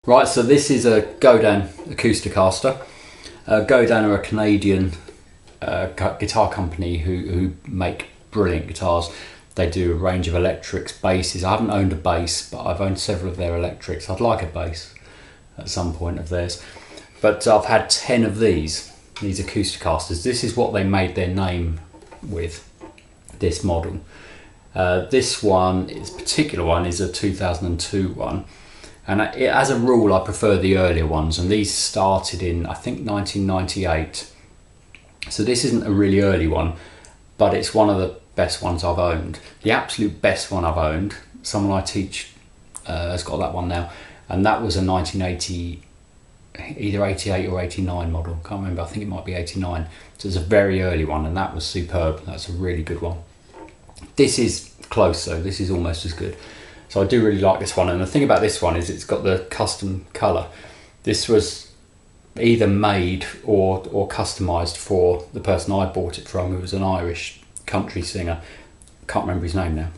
Right, so this is a Godin Acousticaster. Godin are a Canadian guitar company who make brilliant guitars. They do a range of electrics, basses. I haven't owned a bass, but I've owned several of their electrics. I'd like a bass at some point of theirs. But I've had 10 of these Acousticasters. This is what they made their name with, this model. This one, this particular one, is a 2002 one. And as a rule, I prefer the earlier ones, and these started in, I think, 1998. So this isn't a really early one, but it's one of the best ones I've owned. The absolute best one I've owned, someone I teach has got that one now, and that was a 1980, either 88 or 89 model, can't remember, I think it might be 89. So it's a very early one, and that was superb. That's a really good one. This is close though, this is almost as good. So I do really like this one, and the thing about this one is it's got the custom colour. This was either made or customised for the person I bought it from, who was an Irish country singer. Can't remember his name now,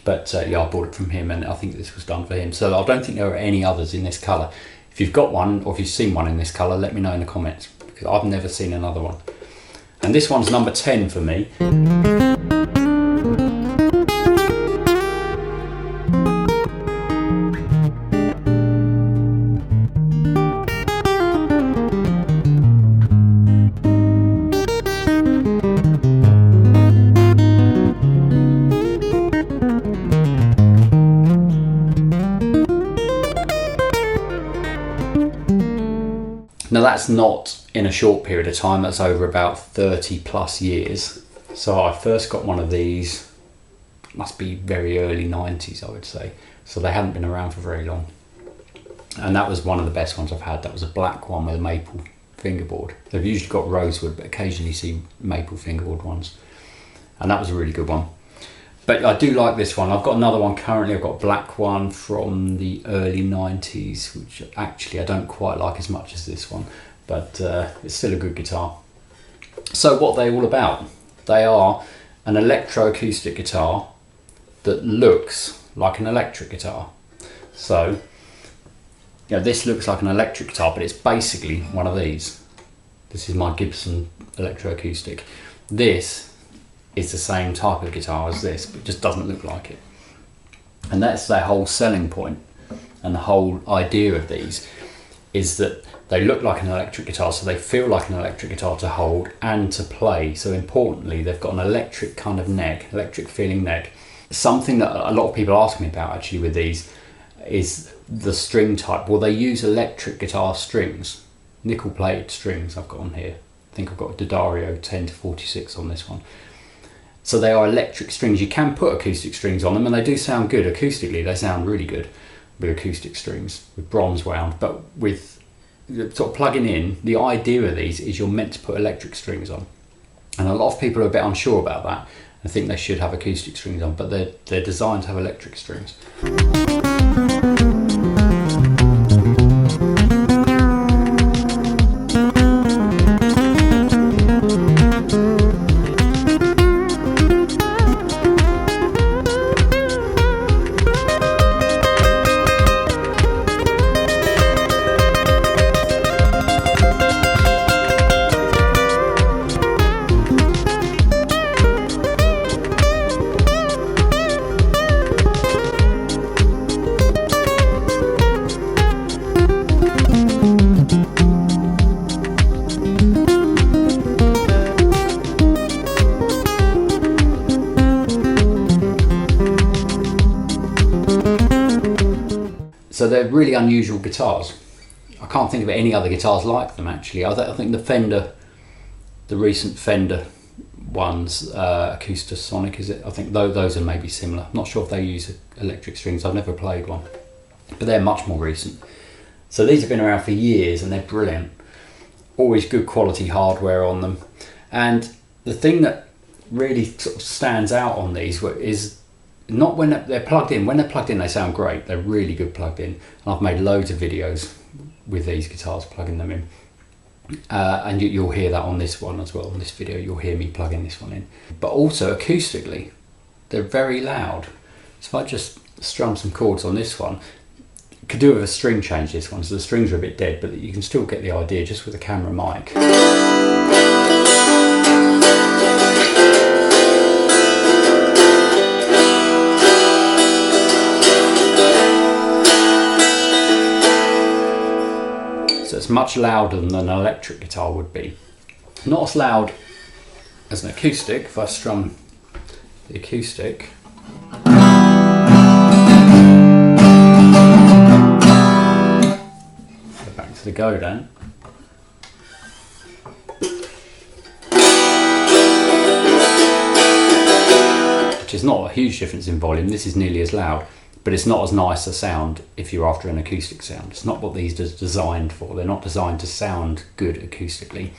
but yeah, I bought it from him, and I think this was done for him. So I don't think there are any others in this colour. If you've got one, or if you've seen one in this colour, let me know in the comments, because I've never seen another one. And this one's number 10 for me. Now that's not in a short period of time, that's over about 30 plus years. So I first got one of these, must be very early 90s I would say. So they hadn't been around for very long. And that was one of the best ones I've had. That was a black one with a maple fingerboard. They've usually got rosewood, but occasionally see maple fingerboard ones. And that was a really good one. But I do like this one. I've got another one currently. I've got a black one from the early 90s, which actually I don't quite like as much as this one, but it's still a good guitar. So what are they all about? They are an electro-acoustic guitar that looks like an electric guitar. So, you know, this looks like an electric guitar, but it's basically one of these. This is my Gibson electro-acoustic. This is the same type of guitar as this, but it just doesn't look like it. And that's their whole selling point, and the whole idea of these is that they look like an electric guitar, so they feel like an electric guitar to hold and to play. So importantly, they've got an electric kind of neck, electric feeling neck. Something that a lot of people ask me about actually with these is the string type. Well, they use electric guitar strings, nickel plated strings I've got on here. I think I've got a D'Addario 10 to 46 on this one. So they are electric strings. You can put acoustic strings on them, and they do sound good acoustically. They sound really good with acoustic strings, with bronze wound. But with sort of plugging in, the idea of these is you're meant to put electric strings on. And a lot of people are a bit unsure about that and think they should have acoustic strings on, but they're designed to have electric strings. So they're really unusual guitars. I can't think of any other guitars like them actually. I think the Fender, the recent Fender ones, Acoustasonic is it? I think those are maybe similar. I'm not sure if they use electric strings. I've never played one, but they're much more recent. So these have been around for years and they're brilliant. Always good quality hardware on them. And the thing that really sort of stands out on these is not when they're plugged in. When they're plugged in, they sound great. They're really good plugged in. And I've made loads of videos with these guitars, plugging them in. And you'll hear that on this one as well. In this video, you'll hear me plugging this one in. But also acoustically, they're very loud. So if I just strum some chords on this one, Could do with a string change this one, so the strings are a bit dead, but you can still get the idea just with a camera mic. So it's much louder than an electric guitar would be. Not as loud as an acoustic. If I strum the acoustic, go back to the Godin. Which is not a huge difference in volume. This is nearly as loud, but it's not as nice a sound if you're after an acoustic sound. It's not what these are designed for. They're not designed to sound good acoustically,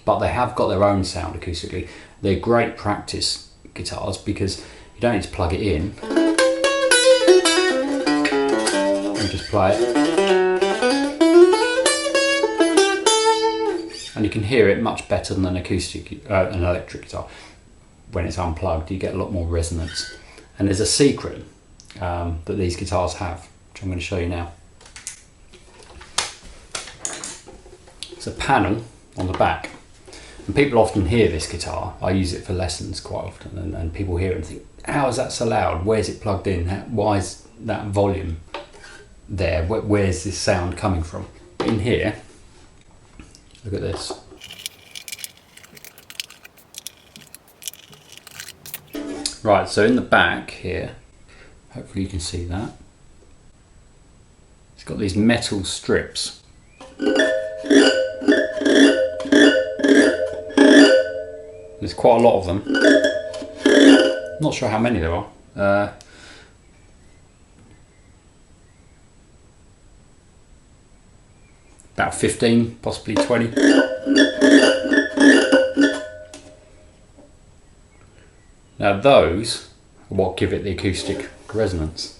but they have got their own sound acoustically. They're great practice guitars because you don't need to plug it in. You just play it. And you can hear it much better than an electric guitar. When it's unplugged, you get a lot more resonance. And there's a secret that these guitars have, which I'm going to show you now. It's a panel on the back, and people often hear this guitar. I use it for lessons quite often, and people hear it and think, how is that so loud? Where's it plugged in? Why is that volume there? Where's this sound coming from? In here, look at this. Right, so in the back here, hopefully you can see that, it's got these metal strips. There's quite a lot of them. Not sure how many there are. About 15, possibly 20. Now those are what give it the acoustic resonance.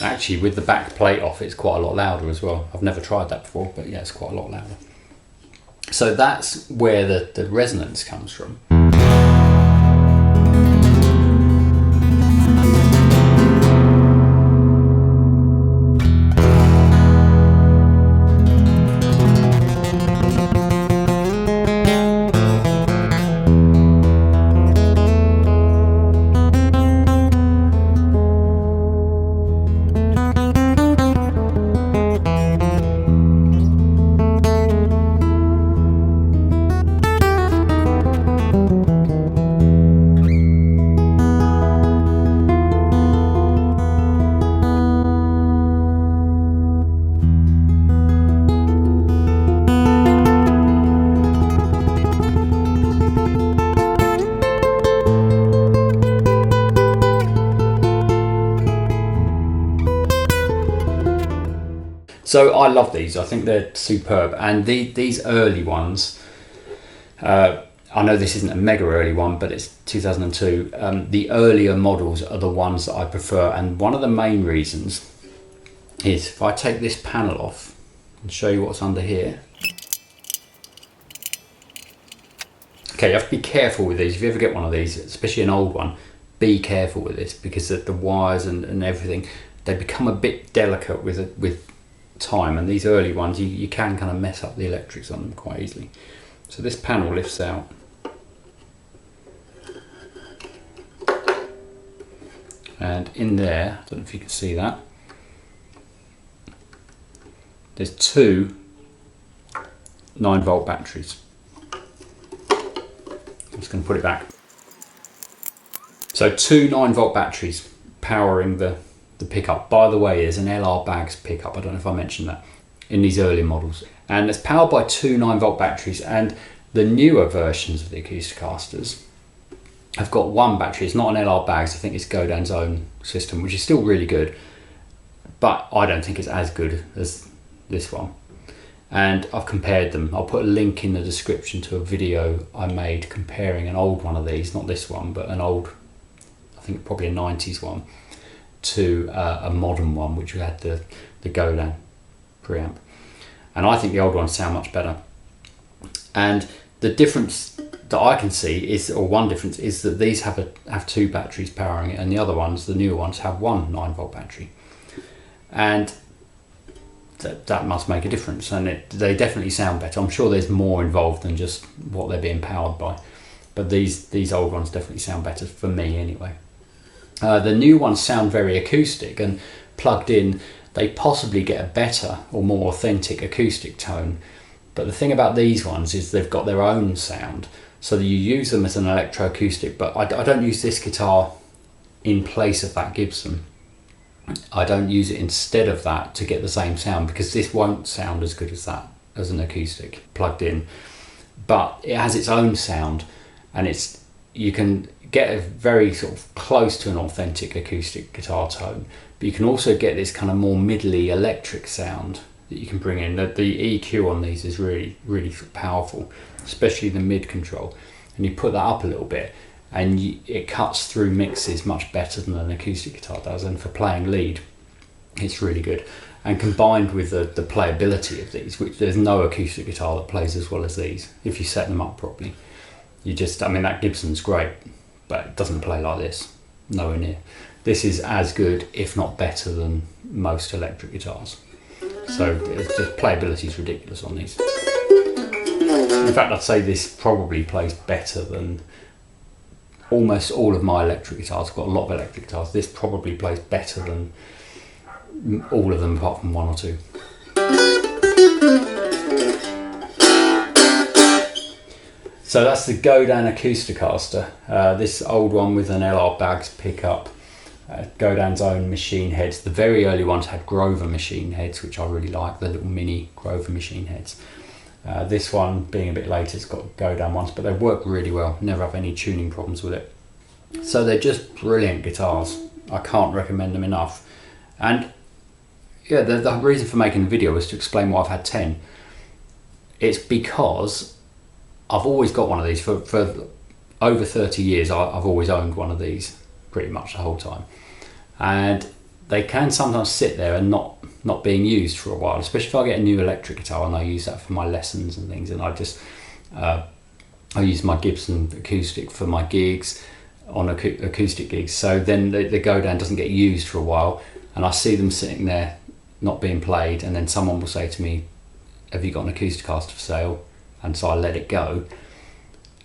Actually, with the back plate off, it's quite a lot louder as well. I've never tried that before, but yeah, it's quite a lot louder. So that's where the resonance comes from. So I love these. I think they're superb. And these early ones, I know this isn't a mega early one, but it's 2002. The earlier models are the ones that I prefer. And one of the main reasons is if I take this panel off and show you what's under here. Okay, you have to be careful with these. If you ever get one of these, especially an old one, be careful with this because the wires and everything, they become a bit delicate with time, and these early ones you can kind of mess up the electrics on them quite easily. So this panel lifts out, and in there, I don't know if you can see that, there's two 9-volt batteries. I'm just going to put it back. So two 9-volt batteries powering the pickup. By the way, there's an LR Bags pickup, I don't know if I mentioned that, in these early models, and it's powered by two 9-volt batteries. And the newer versions of the Acousticasters have got one battery. It's not an LR Bags, I think it's Godin's own system, which is still really good, but I don't think it's as good as this one. And I've compared them. I'll put a link in the description to a video I made comparing an old one of these, not this one, but an old, I think probably a 90s one, to a modern one which had the Godin preamp, and I think the old ones sound much better. And the difference that I can see is, or one difference is that these have 2 batteries powering it, and the other ones, the newer ones, have one 9-volt battery, and that must make a difference, and they definitely sound better. I'm sure there's more involved than just what they're being powered by, but these old ones definitely sound better for me anyway. The new ones sound very acoustic, and plugged in they possibly get a better or more authentic acoustic tone. But the thing about these ones is they've got their own sound, so that you use them as an electroacoustic. But I don't use this guitar in place of that Gibson. I don't use it instead of that to get the same sound, because this won't sound as good as that as an acoustic plugged in. But it has its own sound, and you can get a very sort of close to an authentic acoustic guitar tone, but you can also get this kind of more middly electric sound that you can bring in. The EQ on these is really, really powerful, especially the mid control, and you put that up a little bit and it cuts through mixes much better than an acoustic guitar does, and for playing lead it's really good. And combined with the playability of these, which there's no acoustic guitar that plays as well as these if you set them up properly. I mean, that Gibson's great, but it doesn't play like this, nowhere near. This is as good, if not better, than most electric guitars. So the playability is ridiculous on these. In fact, I'd say this probably plays better than almost all of my electric guitars. I've got a lot of electric guitars. This probably plays better than all of them apart from 1 or 2. So that's the Godin Acousticaster, this old one with an LR Baggs pickup, Godin's own machine heads. The very early ones had Grover machine heads, which I really like, the little mini Grover machine heads. This one, being a bit later, it's got Godin ones, but they work really well, never have any tuning problems with it. So they're just brilliant guitars. I can't recommend them enough. And yeah, the reason for making the video was to explain why I've had 10. It's because I've always got one of these for over 30 years. I've always owned one of these pretty much the whole time, and they can sometimes sit there and not being used for a while, especially if I get a new electric guitar and I use that for my lessons and things, and I use my Gibson acoustic for my gigs, on acoustic gigs. So then the Godin doesn't get used for a while, and I see them sitting there not being played, and then someone will say to me, have you got an Acousticaster for sale? And so I let it go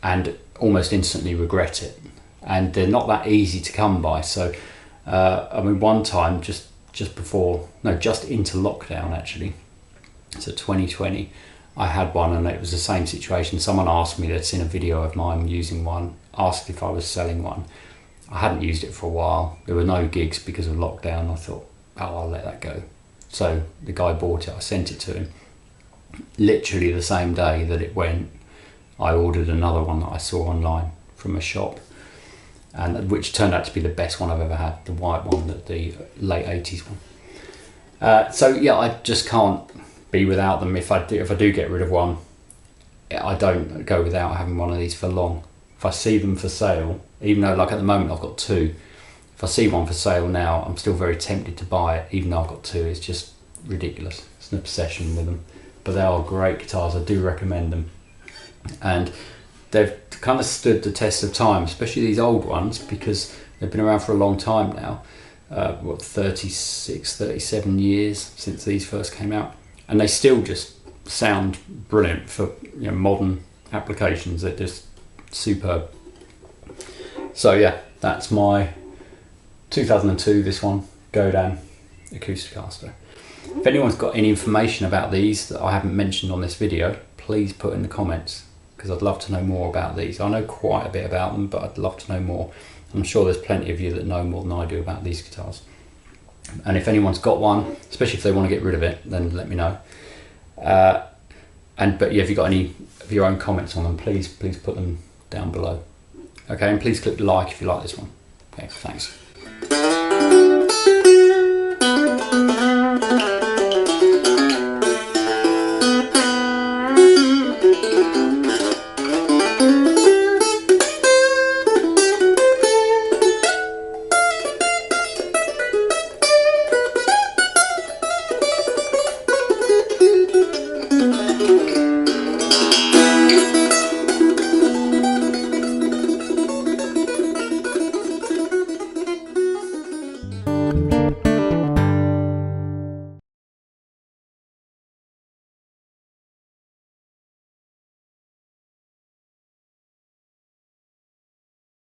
and almost instantly regret it. And they're not that easy to come by. So I mean, one time just into lockdown actually, so 2020, I had one, and it was the same situation. Someone asked me, they'd seen a video of mine using one, asked if I was selling one. I hadn't used it for a while. There were no gigs because of lockdown. I thought, oh, I'll let that go. So the guy bought it, I sent it to him. Literally the same day that it went, I ordered another one that I saw online from a shop, and which turned out to be the best one I've ever had, the white one, the late 80s one. So yeah, I just can't be without them. If I do get rid of one, I don't go without having one of these for long. If I see them for sale, even though like at the moment I've got 2, if I see one for sale now, I'm still very tempted to buy it, even though I've got 2. It's just ridiculous. It's an obsession with them. But they are great guitars. I do recommend them, and they've kind of stood the test of time, especially these old ones, because they've been around for a long time now. 36, 37 years since these first came out, and they still just sound brilliant for modern applications. They're just superb. So yeah, that's my 2002, this one, Godin Acousticaster. If anyone's got any information about these that I haven't mentioned on this video, please put in the comments, because I'd love to know more about these. I know quite a bit about them, but I'd love to know more. I'm sure there's plenty of you that know more than I do about these guitars. And if anyone's got one, especially if they want to get rid of it, then let me know. But yeah, if you've got any of your own comments on them, please put them down below. Okay, and please click like if you like this one. Okay, thanks.